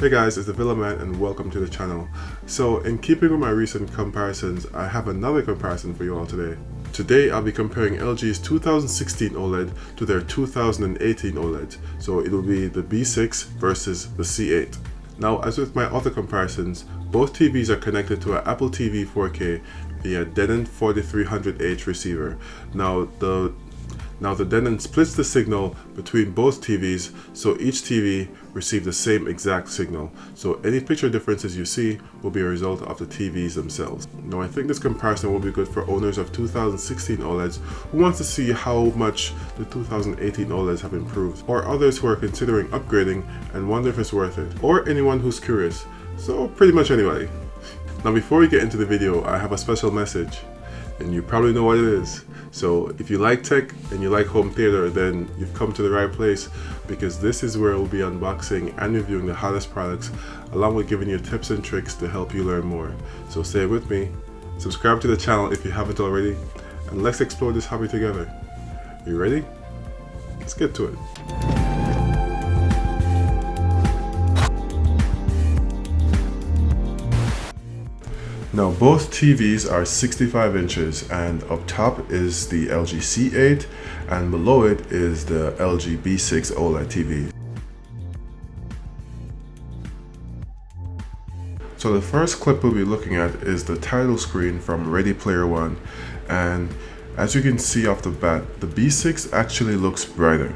Hey guys, it's the Villaman and welcome to the channel. So in keeping with my recent comparisons, I have another comparison for you all today. Today I'll be comparing LG's 2016 OLED to their 2018 OLED. So it will be the B6 versus the C8. Now, as with my other comparisons, both TVs are connected to an Apple TV 4K via Denon 4300H receiver. Now the Denon splits the signal between both TVs, so each TV receives the same exact signal. So any picture differences you see will be a result of the TVs themselves. Now I think this comparison will be good for owners of 2016 OLEDs who want to see how much the 2018 OLEDs have improved, or others who are considering upgrading and wonder if it's worth it, or anyone who's curious. So pretty much anybody. Now before we get into the video, I have a special message, and you probably know what it is. So if you like tech and you like home theater, then you've come to the right place, because this is where we'll be unboxing and reviewing the hottest products, along with giving you tips and tricks to help you learn more. So stay with me, subscribe to the channel if you haven't already, and let's explore this hobby together. You ready? Let's get to it. Now both TVs are 65 inches, and up top is the LG C8 and below it is the LG B6 OLED TV. So the first clip we'll be looking at is the title screen from Ready Player One, and as you can see off the bat, the B6 actually looks brighter.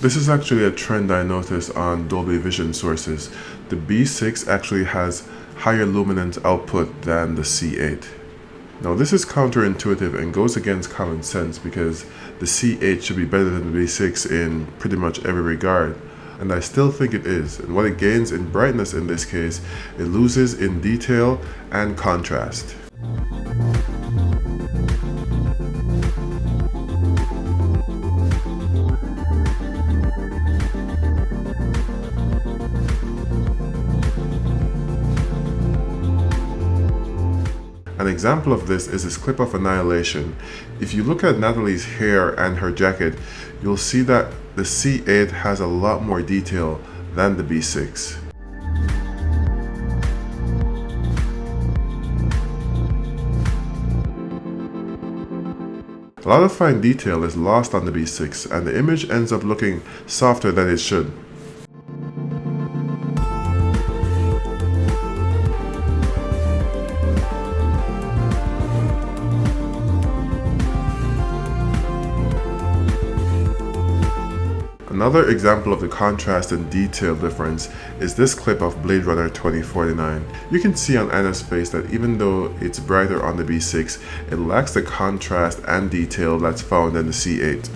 This is actually a trend I noticed on Dolby Vision sources. The B6 actually has higher luminance output than the C8. Now this is counterintuitive and goes against common sense, because the C8 should be better than the B6 in pretty much every regard, and I still think it is. And what it gains in brightness in this case, it loses in detail and contrast. An example of this is this clip of Annihilation. If you look at Natalie's hair and her jacket, you'll see that the C8 has a lot more detail than the B6. A lot of fine detail is lost on the B6, and the image ends up looking softer than it should. Another example of the contrast and detail difference is this clip of Blade Runner 2049. You can see on Anna's face that even though it's brighter on the B6, it lacks the contrast and detail that's found in the C8.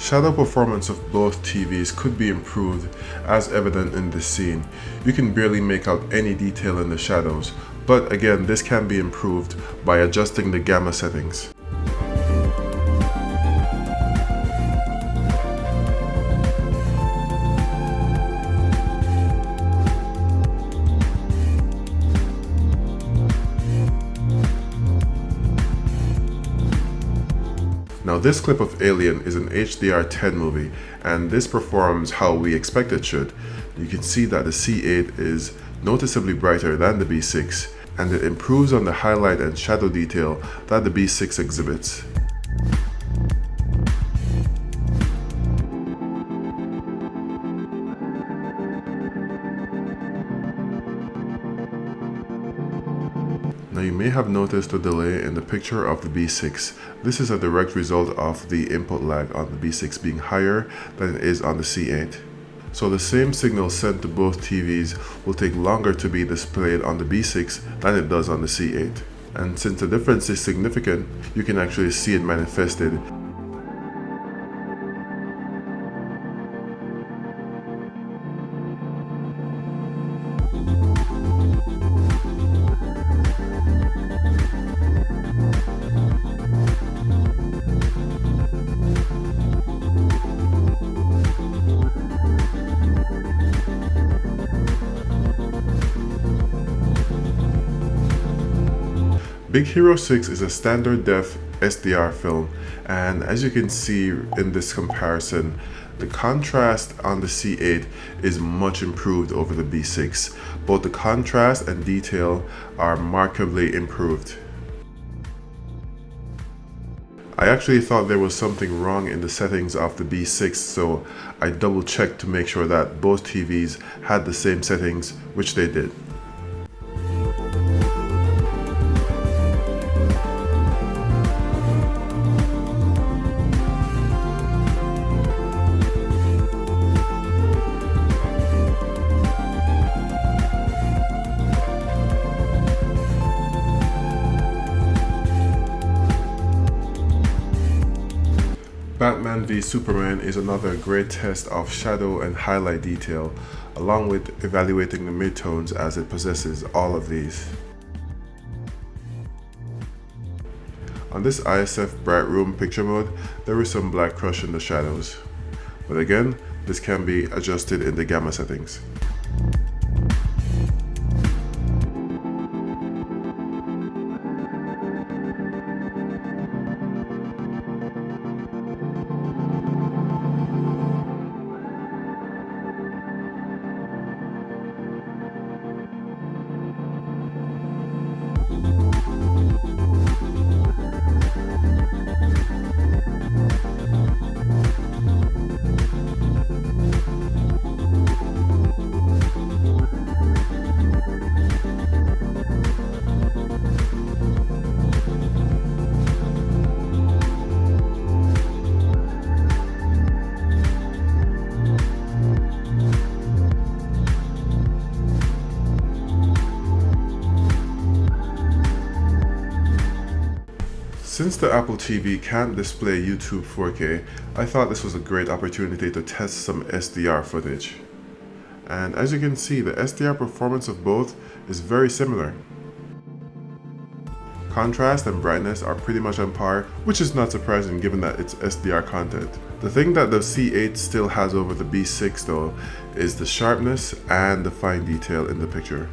Shadow performance of both TVs could be improved, as evident in this scene. You can barely make out any detail in the shadows, but again, this can be improved by adjusting the gamma settings. Now this clip of Alien is an HDR10 movie, and this performs how we expect it should. You can see that the C8 is noticeably brighter than the B6, and it improves on the highlight and shadow detail that the B6 exhibits. Now you may have noticed a delay in the picture of the B6. This is a direct result of the input lag on the B6 being higher than it is on the C8. So the same signal sent to both TVs will take longer to be displayed on the B6 than it does on the C8. And since the difference is significant, you can actually see it manifested. Big Hero 6 is a standard def SDR film, and as you can see in this comparison, the contrast on the C8 is much improved over the B6. Both the contrast and detail are markedly improved. I actually thought there was something wrong in the settings of the B6, so I double checked to make sure that both TVs had the same settings, which they did. Batman v Superman is another great test of shadow and highlight detail, along with evaluating the midtones, as it possesses all of these. On this ISF Bright Room picture mode, there is some black crush in the shadows, but again, this can be adjusted in the gamma settings. Since the Apple TV can't display YouTube 4K, I thought this was a great opportunity to test some SDR footage. And as you can see, the SDR performance of both is very similar. Contrast and brightness are pretty much on par, which is not surprising given that it's SDR content. The thing that the C8 still has over the B6 though is the sharpness and the fine detail in the picture.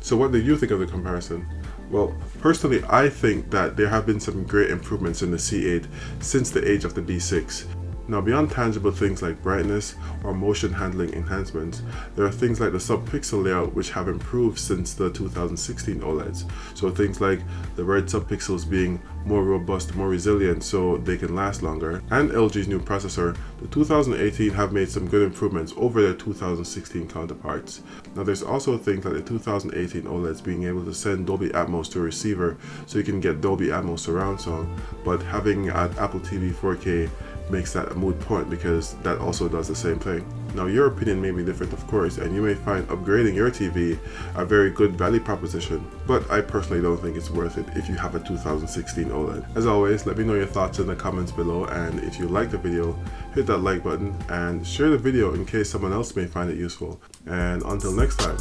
So what do you think of the comparison? Well, personally, I think that there have been some great improvements in the C8 since the age of the B6. Now, beyond tangible things like brightness or motion handling enhancements, there are things like the sub-pixel layout which have improved since the 2016 OLEDs. So things like the red subpixels being more robust, more resilient, so they can last longer. And LG's new processor, the 2018 have made some good improvements over their 2016 counterparts. Now there's also things like the 2018 OLEDs being able to send Dolby Atmos to a receiver so you can get Dolby Atmos surround sound, but having an Apple TV 4K makes that a moot point because that also does the same thing. Now your opinion may be different, of course, and you may find upgrading your TV a very good value proposition, but I personally don't think it's worth it if you have a 2016 OLED. As always, let me know your thoughts in the comments below, and if you like the video, hit that like button and share the video in case someone else may find it useful. And until next time,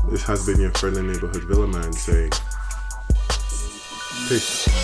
this has been your friendly neighborhood Villaman saying peace.